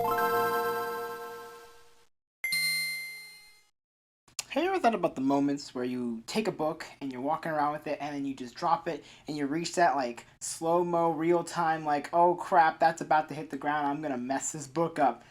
Have you ever thought about the moments where you take a book and you're walking around with it and then you just drop it and you reach that like slow mo real time, like, oh crap, that's about to hit the ground, I'm gonna mess this book up?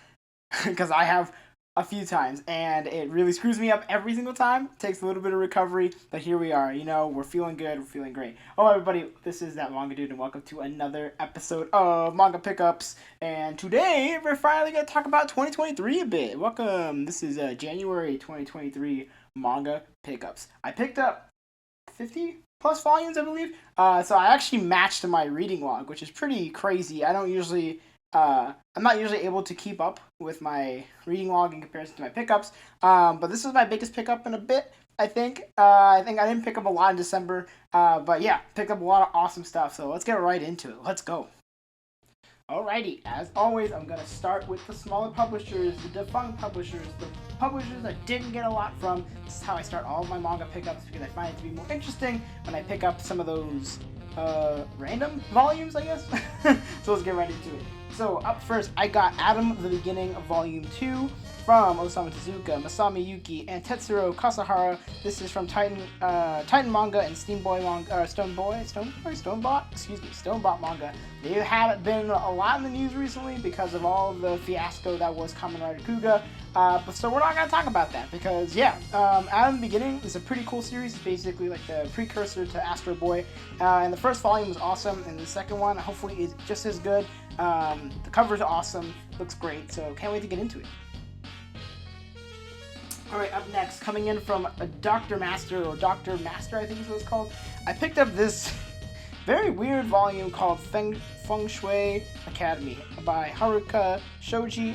Because I have a few times and it really screws me up every single time. It takes a little bit of recovery, but here we are. We're feeling good, we're feeling great. Oh, everybody, this is that Manga Dude, and welcome to another episode of Manga Pickups. And today we're finally gonna talk about 2023 a bit. Welcome. This is January 2023 Manga Pickups. I picked up 50 plus volumes, I believe. So I actually matched my reading log, which is pretty crazy. I'm not usually able to keep up with my reading log in comparison to my pickups. But this is my biggest pickup in a bit. I think I didn't pick up a lot in December. But yeah, picked up a lot of awesome stuff. So let's get right into it. Let's go. Alrighty, as always, I'm going to start with the smaller publishers, the defunct publishers, the publishers I didn't get a lot from. This is how I start all of my manga pickups because I find it to be more interesting when I pick up some of those random volumes, I guess. So let's get right into it. So up first, I got Adam the Beginning of Volume 2 from Osamu Tezuka, Masami Yuki, and Tetsuro Kasahara. This is from Titan Manga and Stonebot Manga. There haven't been a lot in the news recently because of all of the fiasco that was Kamen Rider Kuga. So we're not going to talk about that because, Adam the Beginning is a pretty cool series. It's basically like the precursor to Astro Boy. And the first volume was awesome, and the second one hopefully is just as good. The cover's awesome, looks great, so can't wait to get into it. Alright, up next, coming in from a Dr. Master, I think is what it's called. I picked up this very weird volume called Feng Shui Academy by Haruka Shoji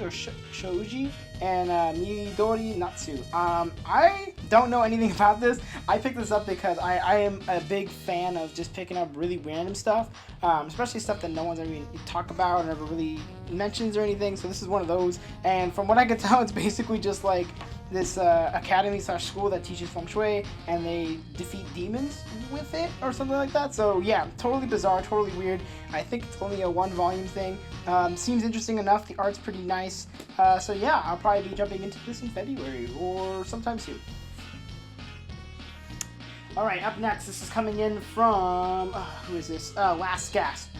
and Midori Natsu. I don't know anything about this. I picked this up because I am a big fan of just picking up really random stuff, especially stuff that no one's ever even talked about or never really mentions or anything. So this is one of those. And from what I could tell, it's basically just like this academy/school that teaches feng shui, and they defeat demons with it or something like that. So yeah, totally bizarre, totally weird. I think it's only a one volume thing. Seems interesting enough. The art's pretty nice. So yeah, I'll probably be jumping into this in February or sometime soon. Alright, up next, this is coming in from, who is this? Last Gasp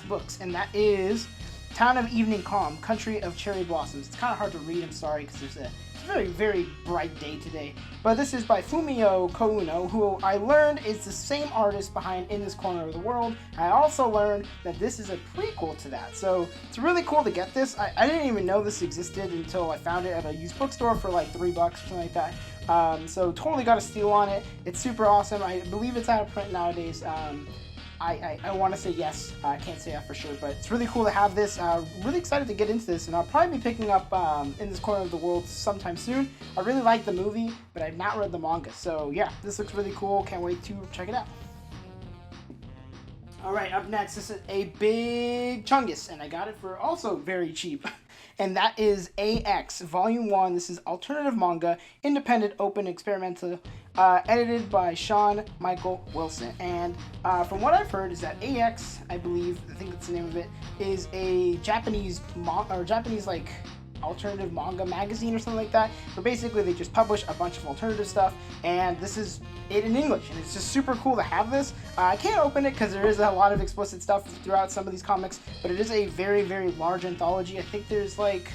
Books, and that is Town of Evening Calm, Country of Cherry Blossoms. It's kind of hard to read, I'm sorry, because there's a very, very bright day today. But this is by Fumio Kouno, who I learned is the same artist behind In This Corner of the World. I also learned that this is a prequel to that. So it's really cool to get this. I didn't even know this existed until I found it at a used bookstore for like $3 or something like that. So totally got a steal on it. It's super awesome. I believe it's out of print nowadays. I want to say yes. I can't say that for sure, but it's really cool to have this. Really excited to get into this, and I'll probably be picking up In This Corner of the World sometime soon. I really like the movie, but I've not read the manga, so yeah, this looks really cool. Can't wait to check it out. Alright, up next, this is a big chungus, and I got it for also very cheap. And that is AX, Volume 1. This is alternative manga, independent, open, experimental, edited by Sean Michael Wilson. And from what I've heard is that AX, I think that's the name of it, is a Japanese like alternative manga magazine or something like that, where basically they just publish a bunch of alternative stuff, and this is it in English, and it's just super cool to have this. I can't open it because there is a lot of explicit stuff throughout some of these comics, but it is a very, very large anthology. I think there's like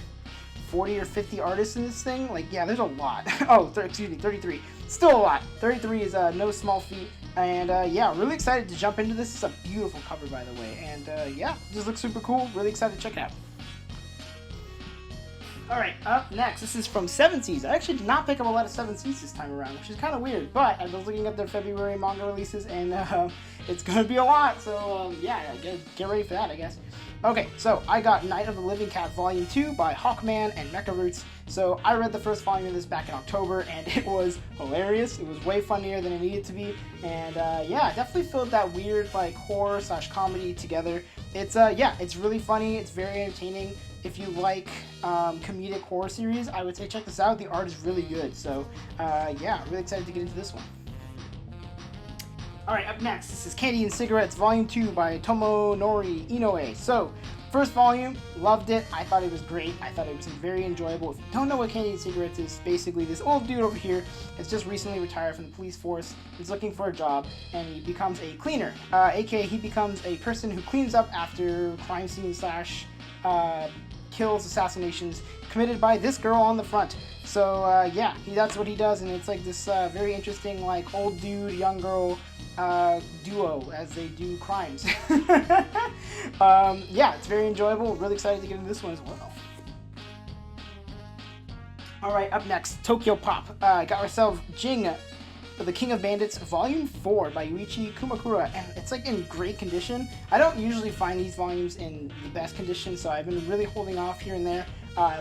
40 or 50 artists in this thing. Like, yeah, there's a lot. 33. Still a lot. 33 is no small feat. And yeah, really excited to jump into this. It's a beautiful cover, by the way. And yeah, just looks super cool. Really excited to check it out. Alright, up next, this is from Seven Seas. I actually did not pick up a lot of Seven Seas this time around, which is kind of weird, but I was looking at their February manga releases, and it's going to be a lot, so yeah, get ready for that, I guess. Okay, so I got Night of the Living Cat Volume 2 by Hawkman and Mecha Roots. So I read the first volume of this back in October, and it was hilarious. It was way funnier than it needed to be, and yeah, definitely filled that weird like horror/comedy together. It's yeah, it's really funny. It's very entertaining. If you like comedic horror series, I would say check this out. The art is really good. So yeah, really excited to get into this one. Alright, up next, this is Candy and Cigarettes Volume 2 by Tomonori Inoue. So, First volume, loved it. I thought it was great. I thought it was very enjoyable. If you don't know what Canadian Cigarettes is, basically this old dude over here has just recently retired from the police force. He's looking for a job, and he becomes a cleaner. AKA, he becomes a person who cleans up after crime scene slash kills, assassinations committed by this girl on the front. So yeah, that's what he does, and it's like this very interesting, like, old dude, young girl duo as they do crimes. Yeah, it's very enjoyable. Really excited to get into this one as well. Alright, up next, Tokyo Pop. Got ourselves Jing, The King of Bandits, Volume 4 by Yuichi Kumakura, and it's like in great condition. I don't usually find these volumes in the best condition, so I've been really holding off here and there.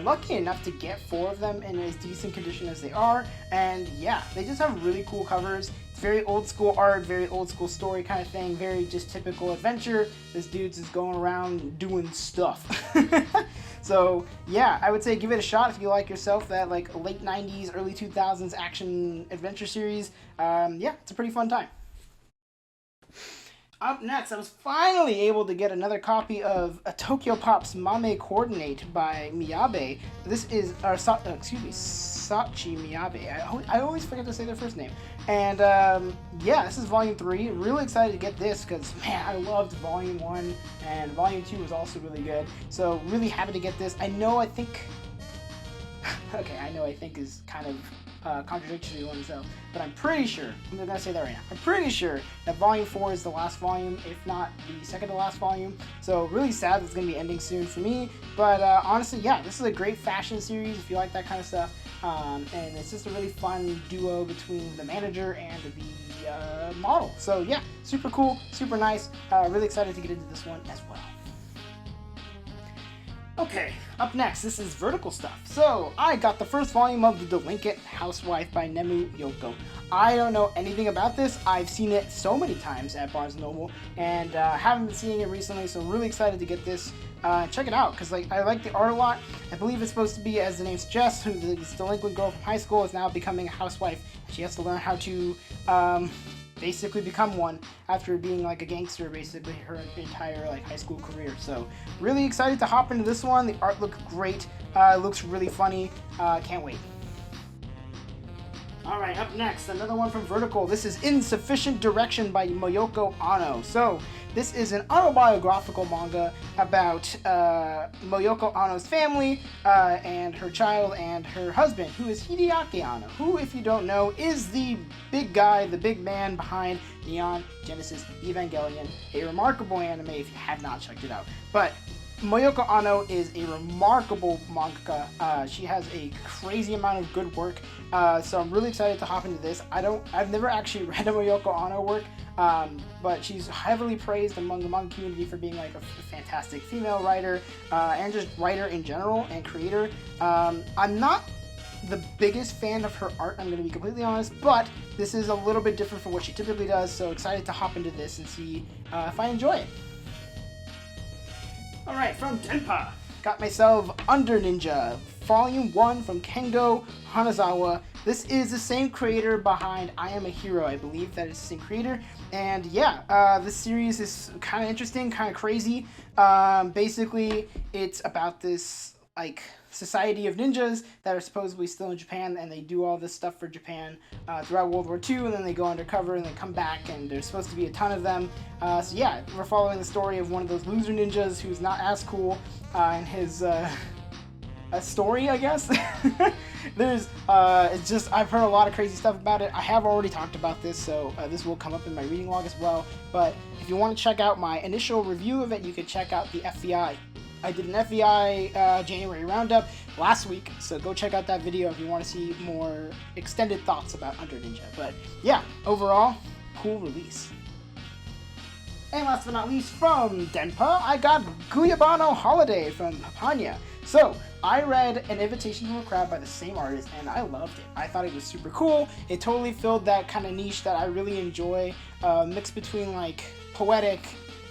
Lucky enough to get 4 of them in as decent condition as they are, and yeah, they just have really cool covers. It's very old school art, very old school story kind of thing, very just typical adventure. This dude's just going around doing stuff. So yeah, I would say give it a shot if you like yourself that like late 90s, early 2000s action adventure series. Yeah, it's a pretty fun time. Up next, I was finally able to get another copy of Tokyo Pop's Mame Coordinate by Miyabe. This is, Sachi Miyabe. I always forget to say their first name. And yeah, this is Volume 3. Really excited to get this because, man, I loved Volume 1, and Volume 2 was also really good. So really happy to get this. I think is kind of contradictory to itself, but I'm pretty sure, I'm gonna say that right now, I'm pretty sure that Volume 4 is the last volume, if not the second to last volume, so really sad that it's gonna be ending soon for me, but honestly, yeah, this is a great fashion series if you like that kind of stuff, and it's just a really fun duo between the manager and the model, so yeah, super cool, super nice, really excited to get into this one as well. Okay, up next, this is vertical stuff. So, I got the first volume of The Delinquent Housewife by Nemu Yoko. I don't know anything about this. I've seen it so many times at Barnes & Noble, and haven't been seeing it recently, so I'm really excited to get this. Check it out, because I like the art a lot. I believe it's supposed to be, as the name suggests, who this delinquent girl from high school is now becoming a housewife. She has to learn how to basically become one after being like a gangster basically her entire like high school career. So really excited to hop into this one. The art looks great. It looks really funny. Can't wait. Alright, up next, another one from Vertical. This is Insufficient Direction by Moyoko Ano. So, this is an autobiographical manga about Moyoko Ano's family and her child and her husband, who is Hideaki Ano, who, if you don't know, is the big guy, the big man behind Neon Genesis Evangelion, a remarkable anime if you have not checked it out. But Moyoko Ano is a remarkable mangaka. She has a crazy amount of good work, so I'm really excited to hop into this. I've never actually read a Moyoko Ano work, but she's heavily praised among the manga community for being like a fantastic female writer, and just writer in general and creator. I'm not the biggest fan of her art, I'm going to be completely honest, but this is a little bit different from what she typically does, so excited to hop into this and see if I enjoy it. Alright, from Denpa, got myself Under Ninja, Volume 1 from Kengo Hanazawa. This is the same creator behind I Am a Hero. I believe that it's the same creator. And yeah, this series is kind of interesting, kind of crazy. Basically, it's about this like society of ninjas that are supposedly still in Japan, and they do all this stuff for Japan throughout World War II, and then they go undercover and they come back, and there's supposed to be a ton of them. So yeah, we're following the story of one of those loser ninjas who's not as cool, and his story, I guess. It's just, I've heard a lot of crazy stuff about it. I have already talked about this, so this will come up in my reading log as well. But if you want to check out my initial review of it, you can check out the FBI. I did an FBI January roundup last week, so go check out that video if you want to see more extended thoughts about Under Ninja. But yeah, overall, cool release. And last but not least, from Denpa, I got Guyabano Holiday from Papania. So, I read An Invitation to a Crowd by the same artist, and I loved it. I thought it was super cool. It totally filled that kind of niche that I really enjoy, mixed between like poetic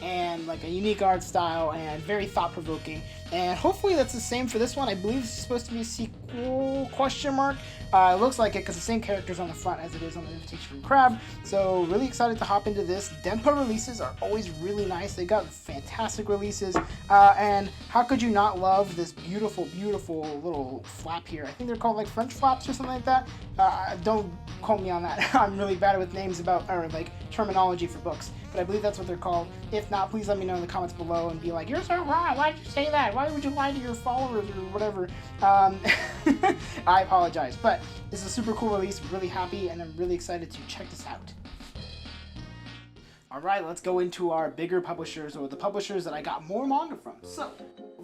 and like a unique art style and very thought-provoking. And hopefully that's the same for this one. I believe it's supposed to be a sequel, question mark. It looks like it because the same character's on the front as it is on the invitation from Crab. So really excited to hop into this. Denpa releases are always really nice. They got fantastic releases. And how could you not love this beautiful, beautiful little flap here? I think they're called like French flaps or something like that. Don't quote me on that. I'm really bad with names or like terminology for books. But I believe that's what they're called. If not, please let me know in the comments below and be like, you're so wrong, why did you say that? Why would you lie to your followers or whatever? I apologize. But this is a super cool release, really happy, and I'm really excited to check this out. Alright, let's go into our bigger publishers, or the publishers that I got more manga from. So,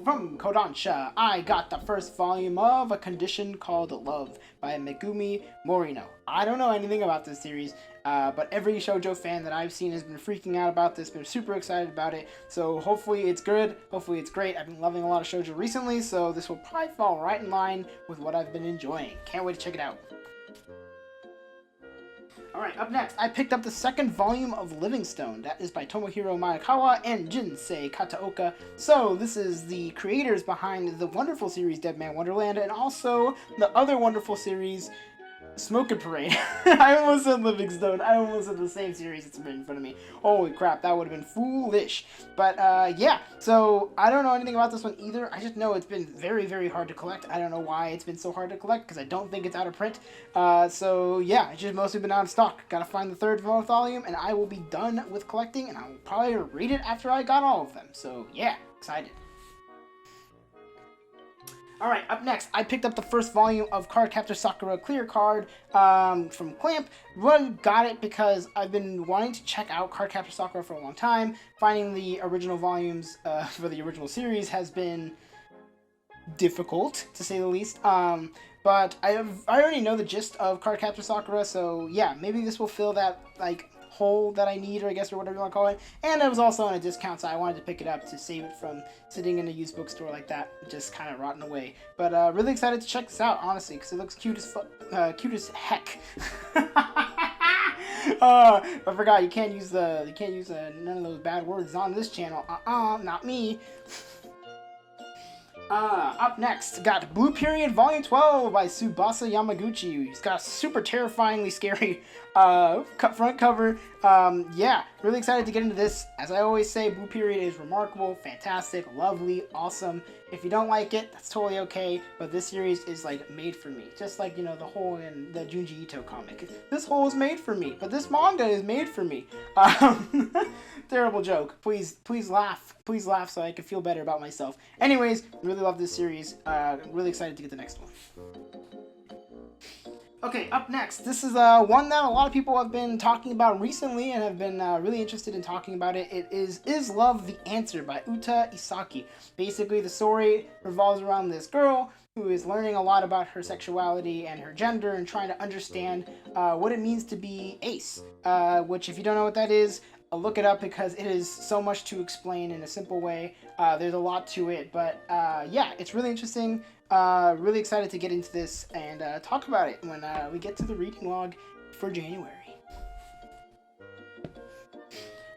from Kodansha, I got the first volume of A Condition Called Love by Megumi Morino. I don't know anything about this series, but every shoujo fan that I've seen has been freaking out about this, been super excited about it, so hopefully it's good, hopefully it's great. I've been loving a lot of shoujo recently, so this will probably fall right in line with what I've been enjoying. Can't wait to check it out. Alright, up next, I picked up the second volume of Livingstone. That is by Tomohiro Maekawa and Jinsei Kataoka. So, this is the creators behind the wonderful series Dead Man Wonderland, and also the other wonderful series Smokin' Parade. I almost said Livingstone. I almost said the same series that's been in front of me. Holy crap, that would have been foolish. But, yeah. So, I don't know anything about this one either. I just know it's been very, very hard to collect. I don't know why it's been so hard to collect, because I don't think it's out of print. So, yeah, it's just mostly been out of stock. Gotta find the third volume, and I will be done with collecting, and I will probably read it after I got all of them. So, yeah, excited. Alright, up next, I picked up the first volume of Cardcaptor Sakura Clear Card from Clamp. Really got it because I've been wanting to check out Cardcaptor Sakura for a long time. Finding the original volumes for the original series has been difficult, to say the least. But I already know the gist of Cardcaptor Sakura, so yeah, maybe this will fill that, like, hole that I need, or I guess, or whatever you want to call it. And it was also on a discount, so I wanted to pick it up to save it from sitting in a used bookstore like that, just kind of rotting away. But really excited to check this out, honestly, because it looks cute as heck. I forgot you can't use none of those bad words on this channel. Not me. Up next, got Blue Period Volume 12 by Tsubasa Yamaguchi. He's got a super terrifyingly scary front cover. Yeah, really excited to get into this. As I always say, Blue Period is remarkable, fantastic, lovely, awesome. If you don't like it, that's totally okay, but this series is, like, made for me. Just like, you know, the hole in the Junji Ito comic. This hole is made for me, but this manga is made for me. Terrible joke. Please laugh. Please laugh so I can feel better about myself. Anyways, really love this series. Really excited to get the next one. Okay, up next, this is one that a lot of people have been talking about recently and have been really interested in talking about it. It is Love the Answer by Uta Isaki. Basically, the story revolves around this girl who is learning a lot about her sexuality and her gender and trying to understand what it means to be ace, which, if you don't know what that is, look it up because it is so much to explain in a simple way. There's a lot to it, but yeah, it's really interesting. Really excited to get into this and talk about it when we get to the reading log for January.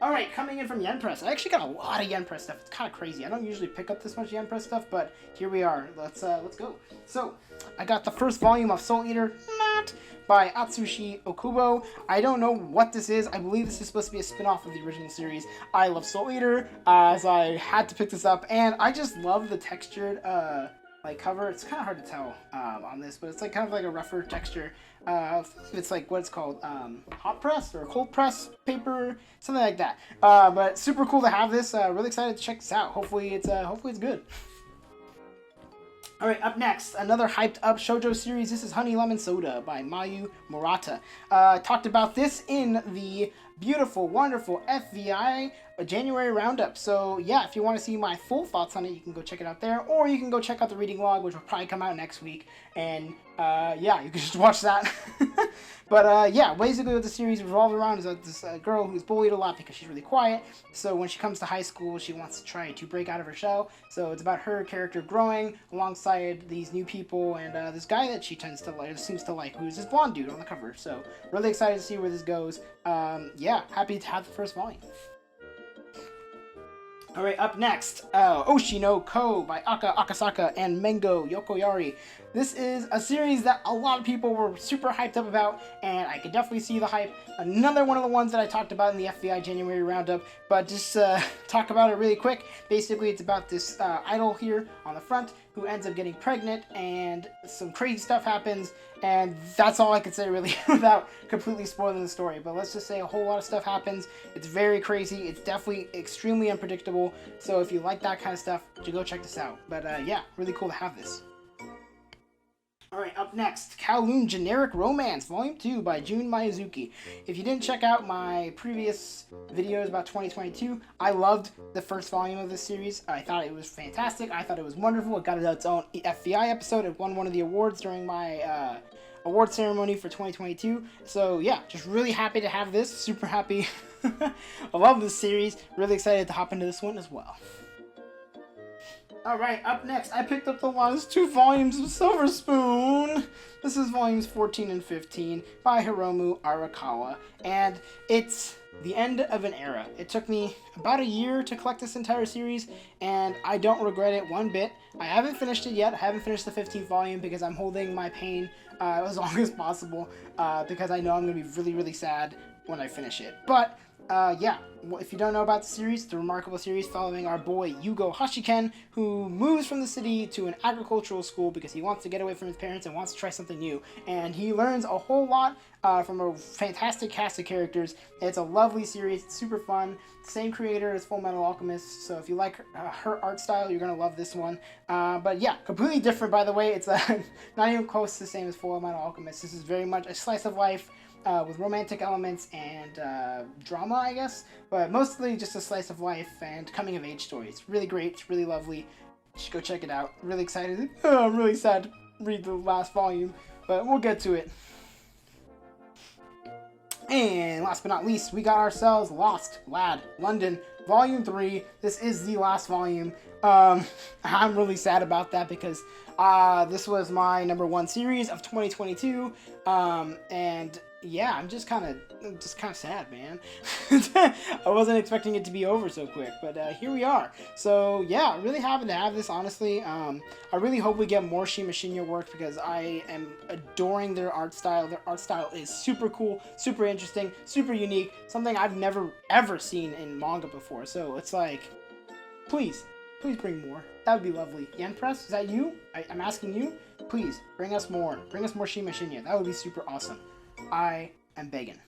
Alright, coming in from Yen Press. I actually got a lot of Yen Press stuff. It's kind of crazy. I don't usually pick up this much Yen Press stuff, but here we are. Let's go. So, I got the first volume of Soul Eater by Atsushi Okubo. I don't know what this is. I believe this is supposed to be a spin-off of the original series. I love Soul Eater, so I had to pick this up, and I just love the textured like cover. It's kind of hard to tell on this, but it's like kind of like a rougher texture. It's like what it's called, hot press or cold press paper, something like that. But super cool to have this. Really excited to check this out. Hopefully it's good. Alright, up next, another hyped up shoujo series. This is Honey Lemon Soda by Mayu Murata. Talked about this in the beautiful, wonderful FVI January roundup. So yeah, if you want to see my full thoughts on it, you can go check it out there, or you can go check out the reading log, which will probably come out next week. And yeah, you can just watch that. But yeah, basically what the series revolves around is this girl who's bullied a lot because she's really quiet. So when she comes to high school, she wants to try to break out of her shell. So it's about her character growing alongside these new people and this guy that she seems to like, who's this blonde dude on the cover. So really excited to see where this goes. Yeah, happy to have the first volume. Alright, up next, Oshi no Ko by Aka Akasaka and Mengo Yokoyari. This is a series that a lot of people were super hyped up about, and I could definitely see the hype. Another one of the ones that I talked about in the FBI January Roundup, but just talk about it really quick. Basically, it's about this idol here on the front who ends up getting pregnant, and some crazy stuff happens, and that's all I could say really without completely spoiling the story. But let's just say a whole lot of stuff happens. It's very crazy. It's definitely extremely unpredictable. So if you like that kind of stuff, you go check this out. But yeah, really cool to have this. Alright, up next, Kowloon Generic Romance, Volume 2 by Jun Miyazuki. If you didn't check out my previous videos about 2022, I loved the first volume of this series. I thought it was fantastic. I thought it was wonderful. It got its own FBI episode. It won one of the awards during my award ceremony for 2022. So yeah, just really happy to have this. Super happy. I love this series. Really excited to hop into this one as well. Alright, up next, I picked up the last 2 volumes of Silver Spoon. This is volumes 14 and 15 by Hiromu Arakawa, and it's the end of an era. It took me about a year to collect this entire series, and I don't regret it one bit. I haven't finished it yet. I haven't finished the 15th volume because I'm holding my pain as long as possible, because I know I'm going to be really, really sad when I finish it. But yeah, if you don't know about the series, it's a remarkable series following our boy Yugo Hashiken, who moves from the city to an agricultural school because he wants to get away from his parents and wants to try something new. And he learns a whole lot from a fantastic cast of characters. It's a lovely series. It's super fun. Same creator as Full Metal Alchemist, so if you like her art style, you're going to love this one. But yeah, completely different, by the way. It's not even close to the same as Full Metal Alchemist. This is very much a slice of life, with romantic elements and drama, I guess, but mostly just a slice of life and coming of age story. It's really great. It's really lovely. You should go check it out. Really excited. I'm really sad to read the last volume, but we'll get to it. And last but not least, we got ourselves Lost Lad London Volume 3. This is the last volume. I'm really sad about that because this was my #1 series of 2022, and yeah, I'm just kind of sad, man. I wasn't expecting it to be over so quick, but here we are. So yeah, really happy to have this, honestly. I really hope we get more Shima Shinya work because I am adoring their art style. Their art style is super cool, super interesting, super unique, something I've never ever seen in manga before. So it's like, please bring more. That would be lovely. Yen Press, is that you? I'm asking you. Please bring us more. Bring us more Shima Shinya. That would be super awesome. I am begging.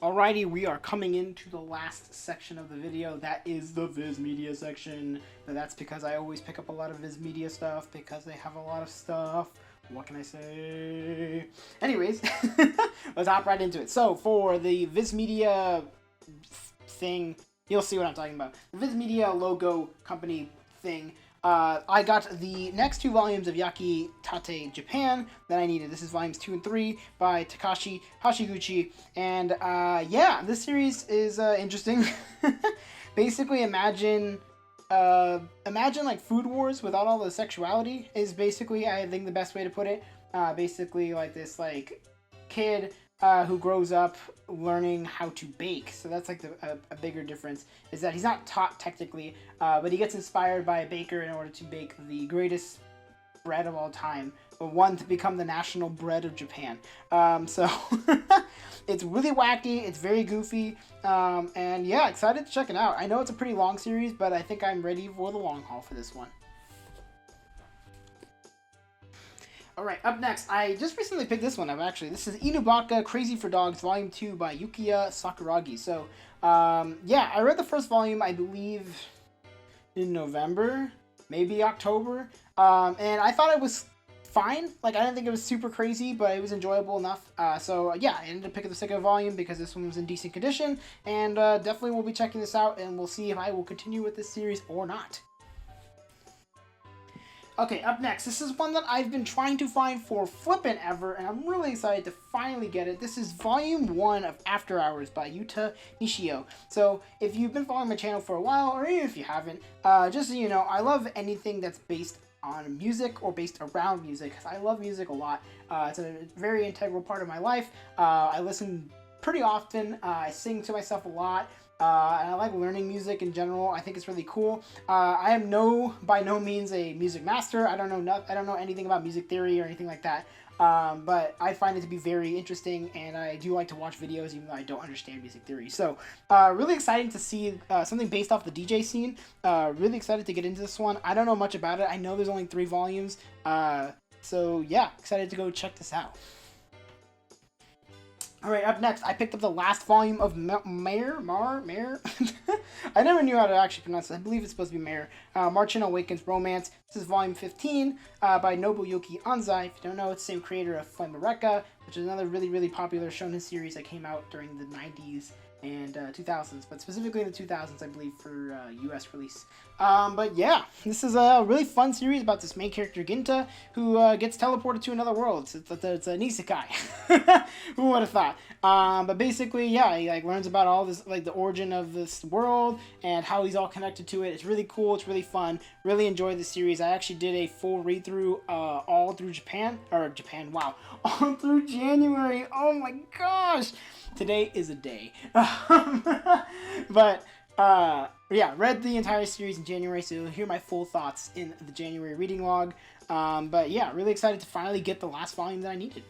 Alrighty, we are coming into the last section of the video. That is the Viz Media section. Now, that's because I always pick up a lot of Viz Media stuff because they have a lot of stuff. What can I say? Anyways, let's hop right into it. So for the Viz Media thing, you'll see what I'm talking about. The Viz Media logo company thing. I got the next 2 volumes of Yaki Tate Japan that I needed. This is volumes 2 and 3 by Takashi Hashiguchi. And yeah, this series is interesting. Basically, imagine like Food Wars without all the sexuality is basically, I think, the best way to put it. Basically, like this like kid who grows up learning how to bake. So that's like a bigger difference, is that he's not taught technically, but he gets inspired by a baker in order to bake the greatest bread of all time, but one to become the national bread of Japan. So it's really wacky, it's very goofy, and yeah, excited to check it out. I know it's a pretty long series, but I think I'm ready for the long haul for this one. Alright, up next, I just recently picked this one up, actually. This is Inubaka Crazy for Dogs, Volume 2 by Yukiya Sakuragi. So, yeah, I read the first volume, I believe, in November, maybe October, and I thought it was fine. Like, I didn't think it was super crazy, but it was enjoyable enough. So, yeah, I ended up picking the second volume because this one was in decent condition, and definitely will be checking this out, and we'll see if I will continue with this series or not. Okay, up next, this is one that I've been trying to find for flippin' ever, and I'm really excited to finally get it. This is Volume 1 of After Hours by Yuta Nishio. So, if you've been following my channel for a while, or even if you haven't, just so you know, I love anything that's based on music or based around music, because I love music a lot. It's a very integral part of my life. I listen pretty often. I sing to myself a lot. And I like learning music in general. I think it's really cool. I am by no means a music master. I don't know anything about music theory or anything like that. But I find it to be very interesting, and I do like to watch videos even though I don't understand music theory. So, really exciting to see something based off the DJ scene. Really excited to get into this one. I don't know much about it. I know there's only 3 volumes. So yeah, excited to go check this out. Alright, up next, I picked up the last volume of Mare? I never knew how to actually pronounce it. I believe it's supposed to be Mare. Marchin Awakens Romance. This is volume 15 by Nobuyuki Anzai. If you don't know, it's the same creator of Flame Eureka, which is another really, really popular shonen series that came out during the 90s and 2000s, but specifically in the 2000s, I believe, for US release. But yeah, this is a really fun series about this main character, Ginta, who gets teleported to another world. It's an isekai. Who would have thought? But basically, yeah, he like learns about all this, like the origin of this world and how he's all connected to it. It's really cool. It's really fun. Really enjoyed the series. I actually did a full read through all through wow, all through January. Oh my gosh. Today is a day. But yeah, read the entire series in January, so you'll hear my full thoughts in the January reading log. But yeah, really excited to finally get the last volume that I needed.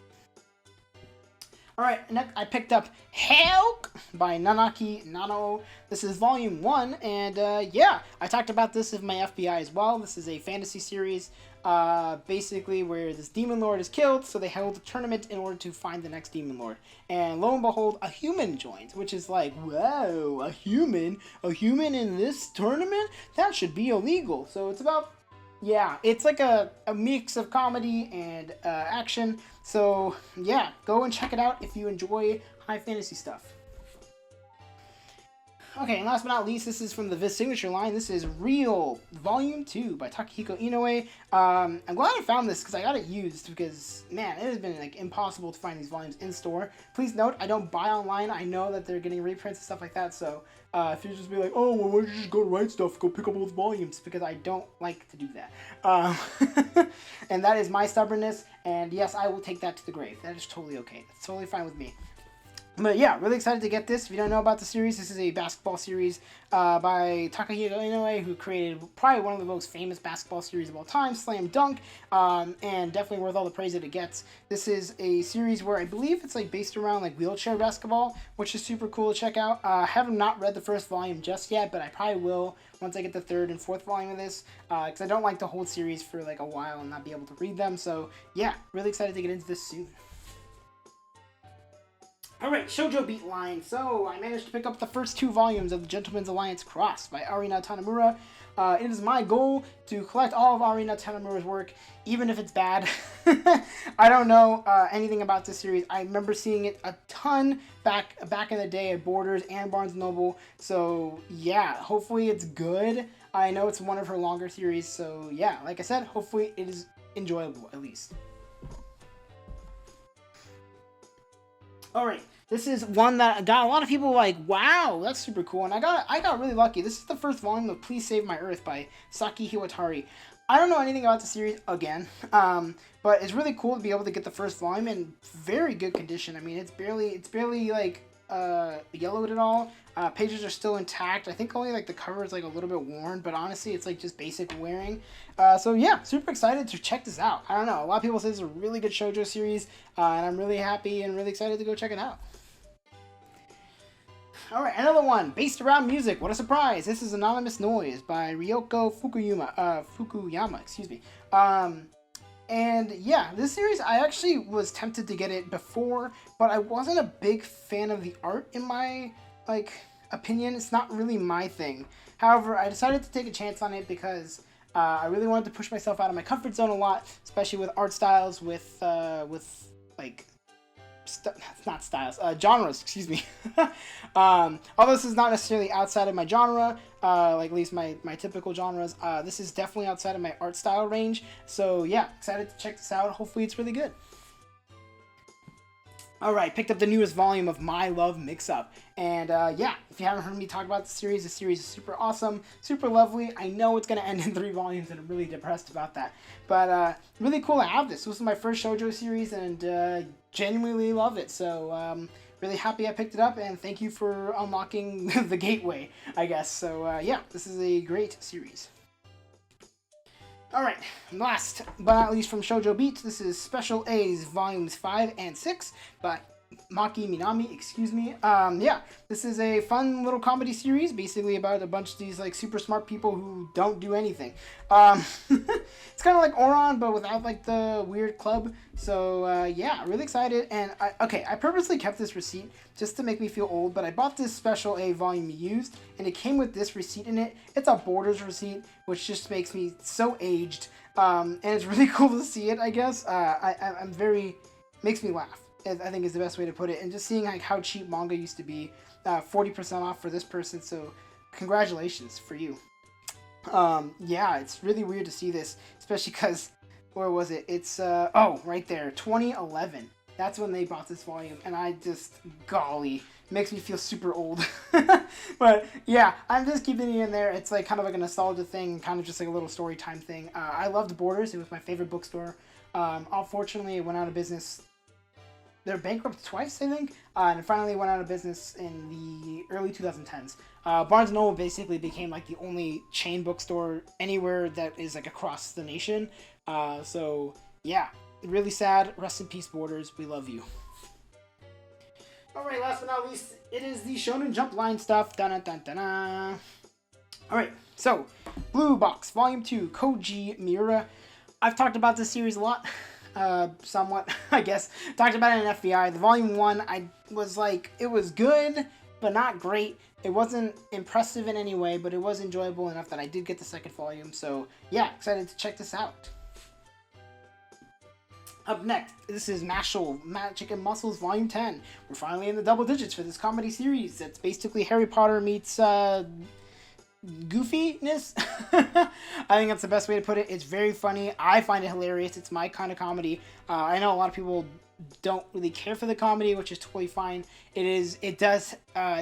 Alright, next I picked up Help by Nanaki Nano. This is volume 1, and yeah, I talked about this in my FBI as well. This is a fantasy series, basically where this demon lord is killed, so they held a tournament in order to find the next demon lord. And lo and behold, a human joins, which is like, whoa, a human in this tournament? That should be illegal. So it's about, yeah, it's like a mix of comedy and action. So yeah, go and check it out if you enjoy high fantasy stuff. Okay, and last but not least, this is from the Viz Signature line. This is Real, Volume 2 by Takahiko Inoue. I'm glad I found this because I got it used because, man, it has been like impossible to find these volumes in store. Please note, I don't buy online. I know that they're getting reprints and stuff like that, so if you just be like, oh, well, why don't you just go to Right Stuff, go pick up both volumes, because I don't like to do that. And that is my stubbornness, and yes, I will take that to the grave. That is totally okay. That's totally fine with me. But yeah, really excited to get this. If you don't know about the series, this is a basketball series by Takahiko Inoue, who created probably one of the most famous basketball series of all time, Slam Dunk, and definitely worth all the praise that it gets. This is a series where I believe it's like based around like wheelchair basketball, which is super cool to check out. I have not read the first volume just yet, but I probably will once I get the 3rd and 4th volume of this, because I don't like to hold series for like a while and not be able to read them. So yeah, really excited to get into this soon. Alright, Shoujo Beat line. So, I managed to pick up the first 2 volumes of The Gentleman's Alliance Cross by Arina Tanamura. It is my goal to collect all of Arina Tanamura's work, even if it's bad. I don't know anything about this series. I remember seeing it a ton back in the day at Borders and Barnes & Noble. So, yeah, hopefully it's good. I know it's one of her longer series, so yeah, like I said, hopefully it is enjoyable, at least. Alright, this is one that got a lot of people like, wow, that's super cool, and I got really lucky. This is the first volume of Please Save My Earth by Saki Hiwatari. I don't know anything about the series, again, but it's really cool to be able to get the first volume in very good condition. I mean, it's barely like, yellowed at all. Pages are still intact. I think only like the cover is like a little bit worn, but honestly it's like just basic wearing. So yeah, super excited to check this out. I don't know, a lot of people say it's a really good shoujo series, and I'm really happy and really excited to go check it out. Alright, another one, based around music. What a surprise! This is Anonymous Noise by Ryoko Fukuyama, excuse me. And yeah, this series, I actually was tempted to get it before, but I wasn't a big fan of the art in my, like, opinion. It's not really my thing. However, I decided to take a chance on it because I really wanted to push myself out of my comfort zone a lot, especially with art styles, with like, genres, excuse me. Although this is not necessarily outside of my genre, like at least my typical genres, this is definitely outside of my art style range. So yeah, excited to check this out. Hopefully it's really good. Alright, picked up the newest volume of My Love Mix-Up. And yeah, if you haven't heard me talk about the series is super awesome, super lovely. I know it's going to end in 3 volumes, and I'm really depressed about that. But really cool to have this. This was my first shoujo series, and genuinely love it. So really happy I picked it up, and thank you for unlocking the gateway, I guess. So yeah, this is a great series. Alright, last but not least from Shoujo Beat, this is Special A's Volumes 5 and 6 by Maki Minami, excuse me. Yeah, this is a fun little comedy series, basically about a bunch of these, like, super smart people who don't do anything. It's kind of like Oran, but without, like, the weird club. So, yeah, really excited. And, I purposely kept this receipt just to make me feel old, but I bought this Special A volume used, and it came with this receipt in it. It's a Borders receipt, which just makes me so aged. And it's really cool to see it, I guess. Makes me laugh, I think is the best way to put it. And just seeing like how cheap manga used to be, 40% off for this person, so congratulations for you. Yeah, it's really weird to see this, especially because, where was it? It's, right there, 2011. That's when they bought this volume, and I just, golly, makes me feel super old. But yeah, I'm just keeping it in there. It's like kind of like a nostalgia thing, kind of just like a little story time thing. I loved Borders. It was my favorite bookstore. Unfortunately, it went out of business. They're bankrupt twice, I think, and finally went out of business in the early 2010s. Barnes & Noble basically became like the only chain bookstore anywhere that is like across the nation. So yeah, really sad. Rest in peace, Borders. We love you. Alright, last but not least, it is the Shonen Jump line stuff. Dun-dun-dun-dun-dun. Alright, so, Blue Box, Volume 2, Koji Miura. I've talked about this series a lot. Somewhat, I guess. Talked about it in FBI. The Volume 1, I was like, it was good, but not great. It wasn't impressive in any way, but it was enjoyable enough that I did get the second volume. So, yeah, excited to check this out. Up next, this is Mashal, Magic and Muscles, Volume 10. We're finally in the double digits for this comedy series. It's basically Harry Potter meets, goofiness. I think that's the best way to put it. It's very funny. I find it hilarious. It's my kind of comedy. I know a lot of people don't really care for the comedy, which is totally fine. It does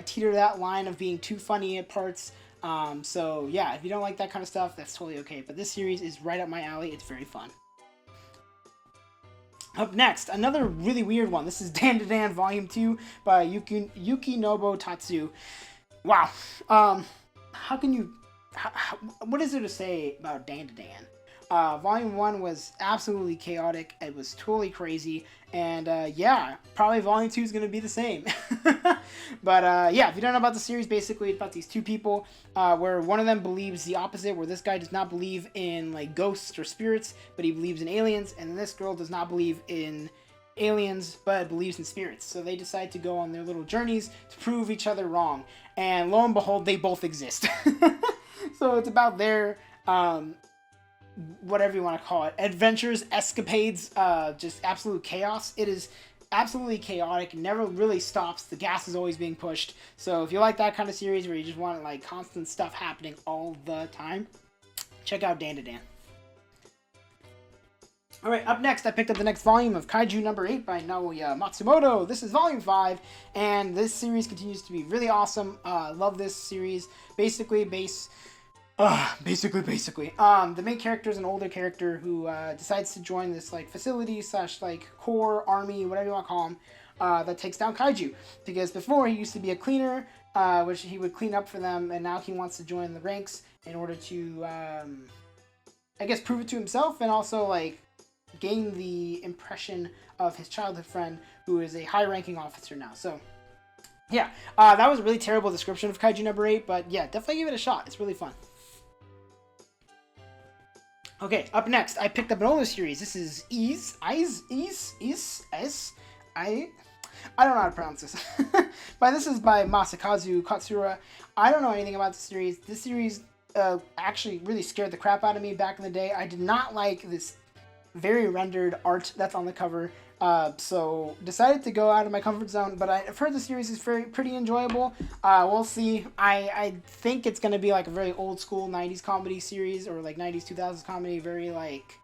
teeter that line of being too funny at parts. So yeah, if you don't like that kind of stuff, that's totally okay. But this series is right up my alley. It's very fun. Up next, another really weird one. This is Dan to Dan Volume 2 by Yukinobu Tatsu. Wow. How can you... what is there to say about Dan to Dan? Volume 1 was absolutely chaotic. It was totally crazy. And yeah, probably Volume 2 is going to be the same. But yeah, if you don't know about the series, basically it's about these two people where one of them believes the opposite, where this guy does not believe in like ghosts or spirits, but he believes in aliens. And this girl does not believe in aliens, but believes in spirits. So they decide to go on their little journeys to prove each other wrong. And lo and behold, they both exist. So it's about their... whatever you want to call it, adventures, escapades, just absolute chaos. It is absolutely chaotic, never really stops. The gas is always being pushed. So if you like that kind of series where you just want like constant stuff happening all the time, check out Dan to Dan. Alright, up next, I picked up the next volume of Kaiju number 8 by Naoya Matsumoto. This is volume 5, and this series continues to be really awesome. Love this series. Basically, the main character is an older character who decides to join this like facility / like corps, army, whatever you want to call him, that takes down kaiju. Because before he used to be a cleaner, which he would clean up for them, and now he wants to join the ranks in order to, I guess, prove it to himself, and also like gain the impression of his childhood friend, who is a high-ranking officer now. So yeah, that was a really terrible description of Kaiju number 8, but yeah, definitely give it a shot. It's really fun. Okay, up next, I picked up an older series. This is I don't know how to pronounce this. But this is by Masakazu Katsura. I don't know anything about the series. This series actually really scared the crap out of me back in the day. I did not like this very rendered art that's on the cover. So decided to go out of my comfort zone, but I've heard the series is pretty enjoyable. We'll see. I think it's gonna be like a very old school 90s comedy series, or like 90s 2000s comedy, very like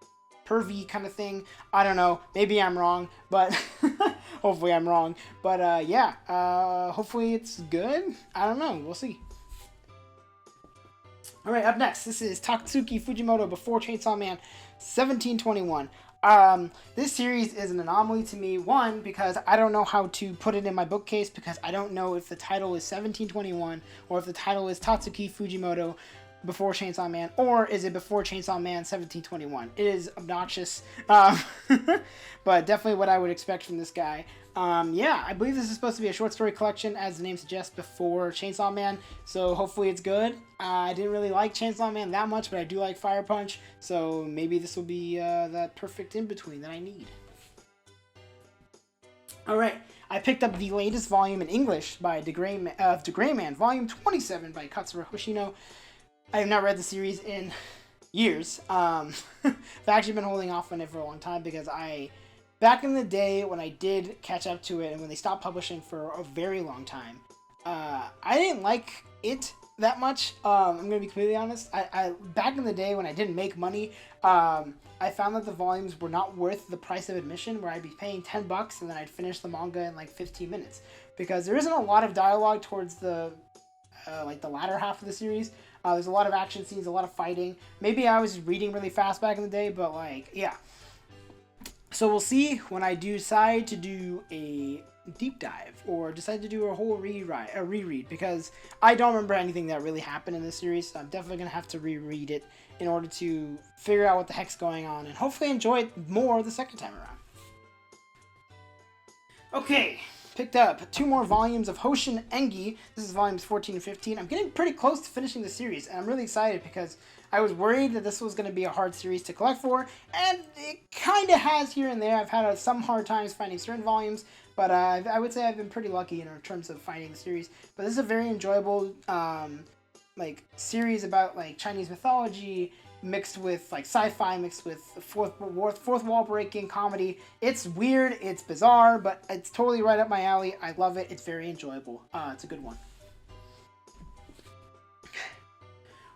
pervy kind of thing. I don't know. Maybe I'm wrong, but hopefully I'm wrong. But yeah, hopefully it's good. I don't know. We'll see. All right, up next, this is Takatsuki Fujimoto Before Chainsaw Man, 1721. This series is an anomaly to me. One, because I don't know how to put it in my bookcase, because I don't know if the title is 1721 or if the title is Tatsuki Fujimoto Before Chainsaw Man, or is it Before Chainsaw Man 1721? It is obnoxious, but definitely what I would expect from this guy. Yeah, I believe this is supposed to be a short story collection, as the name suggests, before Chainsaw Man, so hopefully it's good. I didn't really like Chainsaw Man that much, but I do like Fire Punch, so maybe this will be that perfect in-between that I need. Alright, I picked up the latest volume in English by The Gray Man, Volume 27 by Katsura Hoshino. I have not read the series in years. I've actually been holding off on it for a long time because back in the day when I did catch up to it and when they stopped publishing for a very long time, I didn't like it that much. I'm going to be completely honest. Back in the day when I didn't make money, I found that the volumes were not worth the price of admission, where I'd be paying $10 and then I'd finish the manga in like 15 minutes. Because there isn't a lot of dialogue towards the latter half of the series. There's a lot of action scenes, a lot of fighting. Maybe I was reading really fast back in the day, but yeah. So we'll see when I decide to do a deep dive or decide to do a whole reread, because I don't remember anything that really happened in this series. So I'm definitely going to have to reread it in order to figure out what the heck's going on and hopefully enjoy it more the second time around. Okay, picked up 2 more volumes of Hoshin Engi. This is volumes 14 and 15. I'm getting pretty close to finishing the series, and I'm really excited because I was worried that this was going to be a hard series to collect for, and it kind of has here and there. I've had some hard times finding certain volumes, but I would say I've been pretty lucky in terms of finding the series. But this is a very enjoyable series about Chinese mythology mixed with sci-fi, mixed with fourth wall breaking comedy. It's weird, it's bizarre, but it's totally right up my alley. I love it. It's very enjoyable. It's a good one.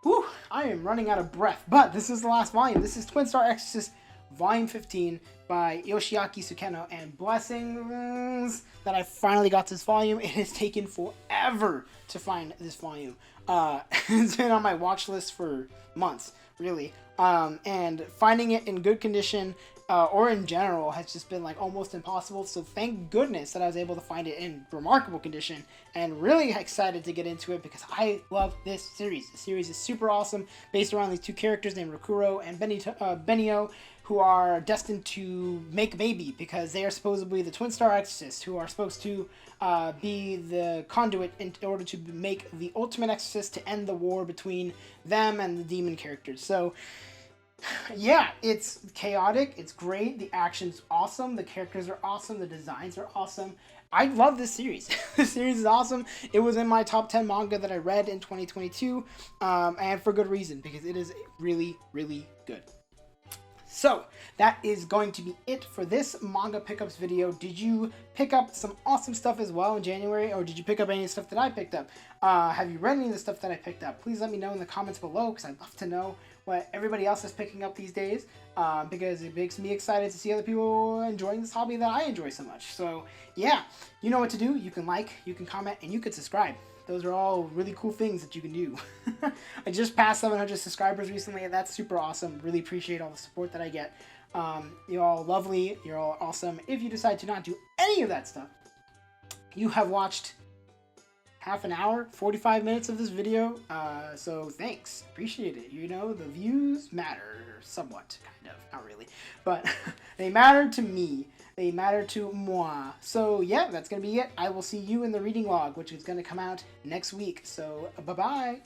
Whew, I am running out of breath, but this is the last volume. This is Twin Star Exorcist Volume 15 by Yoshiaki Sukeno, and blessings that I finally got this volume. It has taken forever to find this volume. It's been on my watch list for months, really, and finding it in good condition or in general has just been almost impossible. So thank goodness that I was able to find it in remarkable condition, and really excited to get into it because I love this series. The series is super awesome, based around these 2 characters named Rokuro and Benio, who are destined to make a baby because they are supposedly the Twin Star Exorcists, who are supposed to be the conduit in order to make the ultimate exorcist to end the war between them and the demon characters. So yeah, it's chaotic, it's great, the action's awesome, the characters are awesome, the designs are awesome. I love this series. This series is awesome. It was in my top 10 manga that I read in 2022, and for good reason, because it is really, really good. So, that is going to be it for this manga pickups video. Did you pick up some awesome stuff as well in January, or did you pick up any stuff that I picked up? Have you read any of the stuff that I picked up? Please let me know in the comments below, because I'd love to know what everybody else is picking up these days, because it makes me excited to see other people enjoying this hobby that I enjoy so much. So, yeah, you know what to do. You can like, you can comment, and you can subscribe. Those are all really cool things that you can do. I just passed 700 subscribers recently, and that's super awesome. Really appreciate all the support that I get. You're all lovely. You're all awesome. If you decide to not do any of that stuff, you have watched half an hour, 45 minutes of this video. So thanks. Appreciate it. You know, the views matter somewhat, kind of. Not really. But they matter to me. They matter to moi. So yeah, that's going to be it. I will see you in the reading log, which is going to come out next week. So bye-bye.